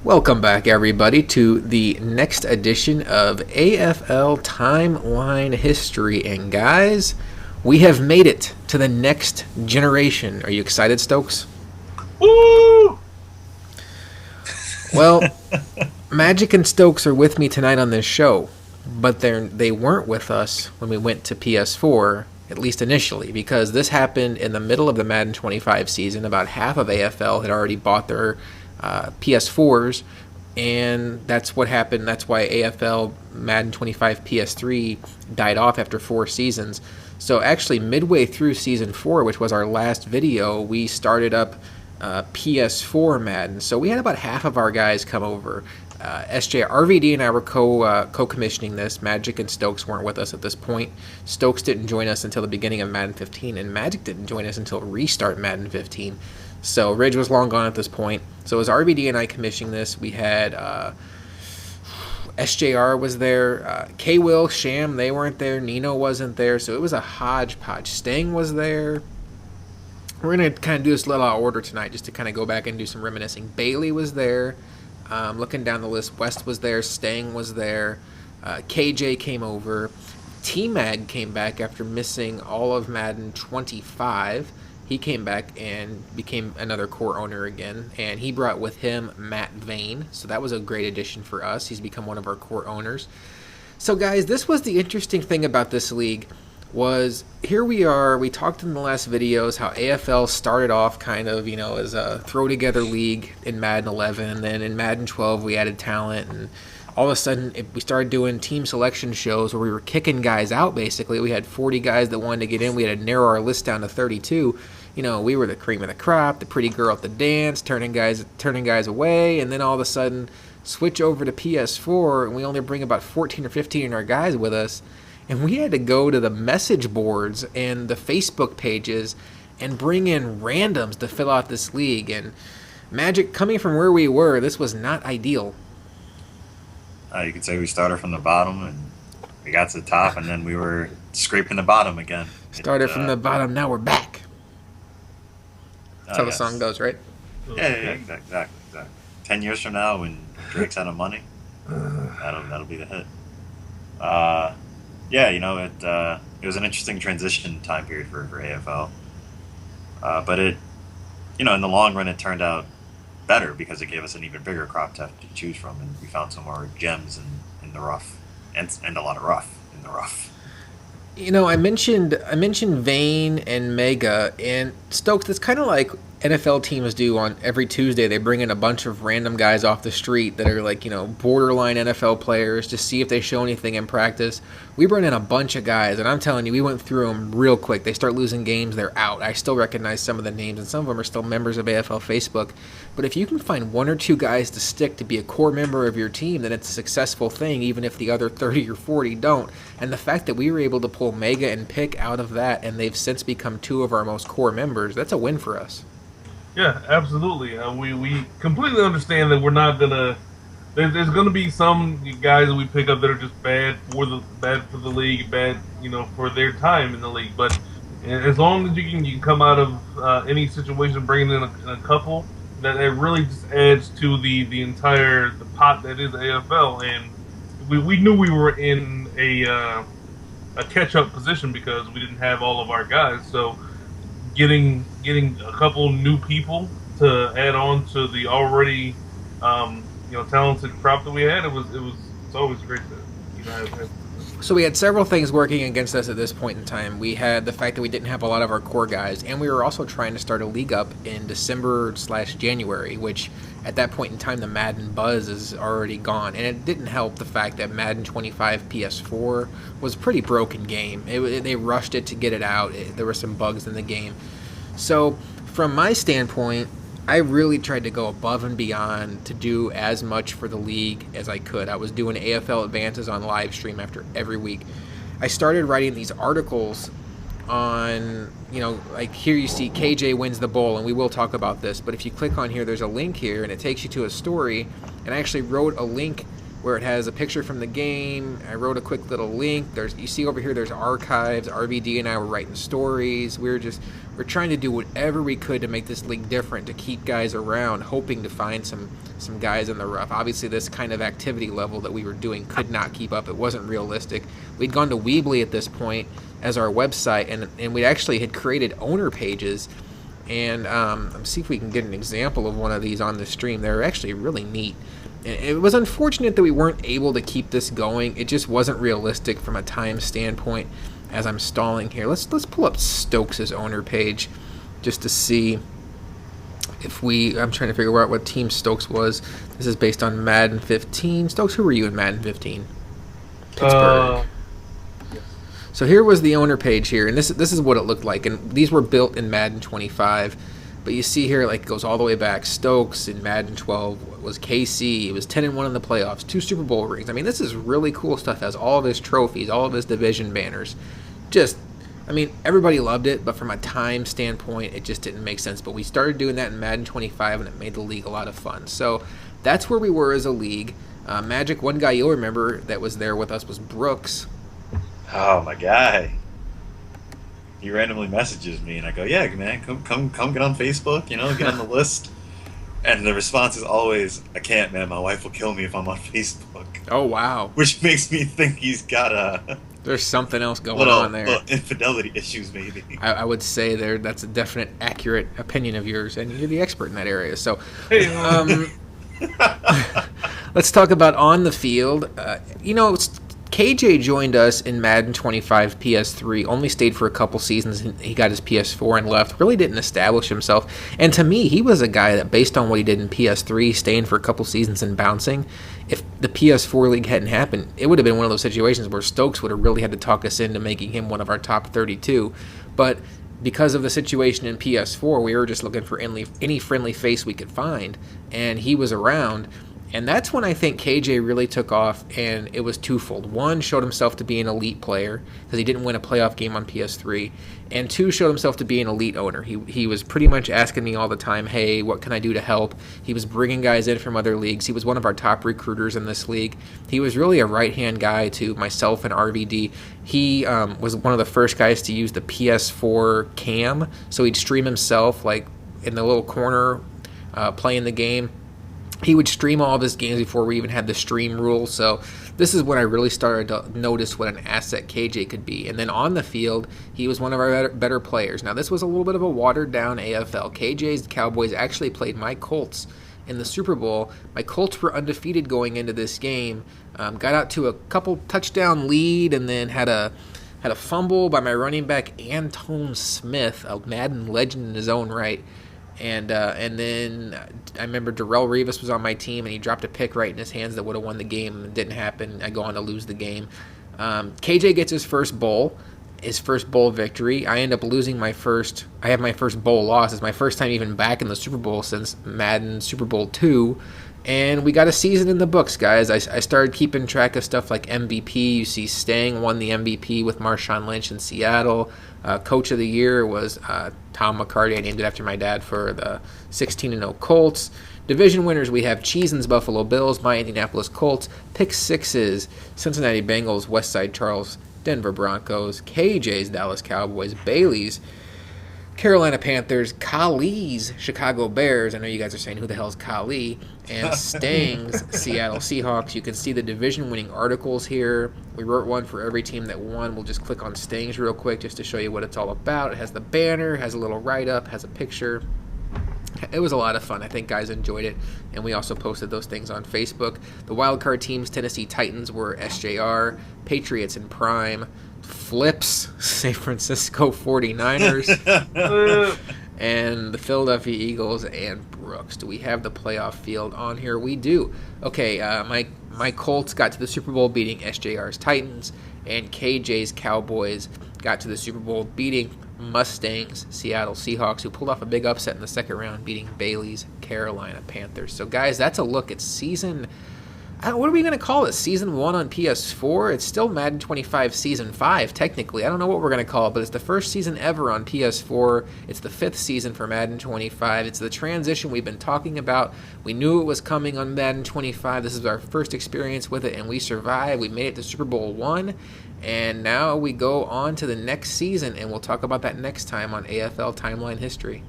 Welcome back, everybody, to the next edition of AFL Timeline History. And guys, we have made it to the next generation. Are you excited, Stokes? Woo! Well, Magic and Stokes are with me tonight on this show, but they weren't with us when we went to PS4, at least initially, because this happened in the middle of the Madden 25 season. About half of AFL had already bought their PS4s, and that's what happened. That's why AFL Madden 25 PS3 died off after 4 seasons. So actually, midway through Season 4, which was our last video, we started up PS4 Madden. So we had about half of our guys come over. RVD and I were co-commissioning this. Magic and Stokes weren't with us at this point. Stokes didn't join us until the beginning of Madden 15, and Magic didn't join us until restart Madden 15. So Ridge was long gone at this point. So it was RVD and I commissioning this. We had SJR was there, K-Will, Sham, they weren't there, Nino wasn't there, so it was a hodgepodge. Stang was there. We're going to kind of do this a little out of order tonight just to kind of go back and do some reminiscing. Bailey was there. Looking down the list, West was there, Stang was there, KJ came over, T-Mag came back after missing all of Madden 25. He came back and became another core owner again, and he brought with him Matt Vane, so that was a great addition for us. He's become one of our core owners. So guys, this was the interesting thing about this league, was here we are, we talked in the last videos how AFL started off kind of, as a throw-together league in Madden 11, and then in Madden 12 we added talent, and all of a sudden we started doing team selection shows where we were kicking guys out basically. We had 40 guys that wanted to get in, we had to narrow our list down to 32. We were the cream of the crop, the pretty girl at the dance, turning guys away, and then all of a sudden switch over to PS4, and we only bring about 14 or 15 of our guys with us, and we had to go to the message boards and the Facebook pages and bring in randoms to fill out this league. And Magic, coming from where we were, this was not ideal. You could say we started from the bottom and we got to the top, and then we were scraping the bottom again. Started from the bottom, now we're back. That's how the song goes, right? Yeah, exactly. 10 years from now, when Drake's out of money, that'll be the hit. It was an interesting transition time period for AFL. But it, in the long run, it turned out better because it gave us an even bigger crop to have to choose from, and we found some more gems in the rough, and a lot of rough in the rough. I mentioned Vane and Mega, and Stokes, that's kind of like NFL teams do on every Tuesday. They bring in a bunch of random guys off the street that are like, borderline NFL players to see if they show anything in practice. We bring in a bunch of guys, and I'm telling you, we went through them real quick. They start losing games, they're out. I still recognize some of the names, and some of them are still members of AFL Facebook. But if you can find one or two guys to stick to be a core member of your team, then it's a successful thing, even if the other 30 or 40 don't. And the fact that we were able to pull Mega and Pick out of that, and they've since become 2 of our most core members, that's a win for us. Yeah, absolutely. We completely understand that we're not gonna. There's gonna be some guys that we pick up that are just bad for the league, bad for their time in the league. But as long as you can come out of any situation bringing in a couple, that it really just adds to the entire pot that is AFL. And we knew we were in a catch up position because we didn't have all of our guys. So getting a couple new people to add on to the already talented crop that we had, it's always great to have. So we had several things working against us at this point in time. We had the fact that we didn't have a lot of our core guys, and we were also trying to start a league up in December/January, which at that point in time the Madden buzz is already gone. And it didn't help the fact that Madden 25 PS4 was a pretty broken game. They rushed it to get it out. There were some bugs in the game. So from my standpoint, I really tried to go above and beyond to do as much for the league as I could. I was doing AFL advances on live stream after every week. I started writing these articles on, like here you see KJ wins the bowl, and we will talk about this, but if you click on here, there's a link here, and it takes you to a story, and I actually wrote a link where it has a picture from the game. I wrote a quick little link. You see over here, there's archives. RVD and I were writing stories. We're trying to do whatever we could to make this league different, to keep guys around, hoping to find some guys in the rough. Obviously, this kind of activity level that we were doing could not keep up. It wasn't realistic. We'd gone to Weebly at this point as our website, and we actually had created owner pages. And let's see if we can get an example of one of these on the stream. They're actually really neat. And it was unfortunate that we weren't able to keep this going. It just wasn't realistic from a time standpoint. As I'm stalling here, let's pull up Stokes' owner page just to see if I'm trying to figure out what team Stokes was. This is based on Madden 15. Stokes, who were you in Madden 15? Pittsburgh. So here was the owner page here, and this is what it looked like. And these were built in Madden 25. But you see here, like, it goes all the way back. Stokes in Madden 12 was KC. It was 10-1 in the playoffs, 2 Super Bowl rings. I mean, this is really cool stuff. It has all of his trophies, all of his division banners. Everybody loved it, but from a time standpoint, it just didn't make sense. But we started doing that in Madden 25, and it made the league a lot of fun. So that's where we were as a league. Magic, one guy you'll remember that was there with us was Brooks. Oh, my guy. He randomly messages me, and I go, "Yeah, man, come get on Facebook, get on the list." And the response is always, "I can't, man. My wife will kill me if I'm on Facebook." Oh, wow. Which makes me think he's got there's something else going on there. Little infidelity issues, maybe. I would say that's a definite, accurate opinion of yours, and you're the expert in that area. So, let's talk about on the field. KJ joined us in Madden 25 PS3, only stayed for a couple seasons, and he got his PS4 and left. Really didn't establish himself. And to me, he was a guy that, based on what he did in PS3, staying for a couple seasons and bouncing, if the PS4 league hadn't happened, it would have been one of those situations where Stokes would have really had to talk us into making him one of our top 32. But because of the situation in PS4, we were just looking for any friendly face we could find, and he was around. And that's when I think KJ really took off, and it was twofold. One, showed himself to be an elite player, because he didn't win a playoff game on PS3. And two, showed himself to be an elite owner. He was pretty much asking me all the time, "Hey, what can I do to help?" He was bringing guys in from other leagues. He was one of our top recruiters in this league. He was really a right-hand guy to myself and RVD. He was one of the first guys to use the PS4 cam, so he'd stream himself, like, in the little corner playing the game. He would stream all of his games before we even had the stream rule. So this is when I really started to notice what an asset KJ could be. And then on the field, he was one of our better players. Now, this was a little bit of a watered-down AFL. KJ's Cowboys actually played my Colts in the Super Bowl. My Colts were undefeated going into this game. Got out to a couple touchdown lead, and then had a fumble by my running back, Antone Smith, a Madden legend in his own right. And then I remember Darrelle Revis was on my team, and he dropped a pick right in his hands that would have won the game. It didn't happen. I go on to lose the game. KJ gets his first bowl victory. I end up losing I have my first bowl loss. It's my first time even back in the Super Bowl since Madden Super Bowl 2. And we got a season in the books, guys. I started keeping track of stuff like MVP. You see Stang won the MVP with Marshawn Lynch in Seattle. Coach of the Year was Tom McCarty. I named it after my dad for the 16-0 Colts. Division winners, we have Cheesin's Buffalo Bills, my Indianapolis Colts, Pick Sixes, Cincinnati Bengals, Westside Charles, Denver Broncos, KJ's Dallas Cowboys, Bailey's Carolina Panthers, Kali's Chicago Bears. I know you guys are saying, who the hell is Kali? And Stang's Seattle Seahawks. You can see the division-winning articles here. We wrote one for every team that won. We'll just click on Stang's real quick just to show you what it's all about. It has the banner, has a little write-up, has a picture. It was a lot of fun. I think guys enjoyed it, and we also posted those things on Facebook. The wildcard teams, Tennessee Titans were SJR, Patriots in Prime, Flips, San Francisco 49ers, and the Philadelphia Eagles and Brooks. Do we have the playoff field on here? We do. Okay, my Colts got to the Super Bowl beating SJR's Titans, and KJ's Cowboys got to the Super Bowl beating Mustangs, Seattle Seahawks, who pulled off a big upset in the second round, beating Bailey's Carolina Panthers. So, guys, that's a look at season What are we going to call it? Season 1 on PS4? It's still Madden 25 Season 5, technically. I don't know what we're going to call it, but it's the first season ever on PS4. It's the 5th season for Madden 25. It's the transition we've been talking about. We knew it was coming on Madden 25. This is our first experience with it, and we survived. We made it to Super Bowl 1, and now we go on to the next season, and we'll talk about that next time on AFL Timeline History.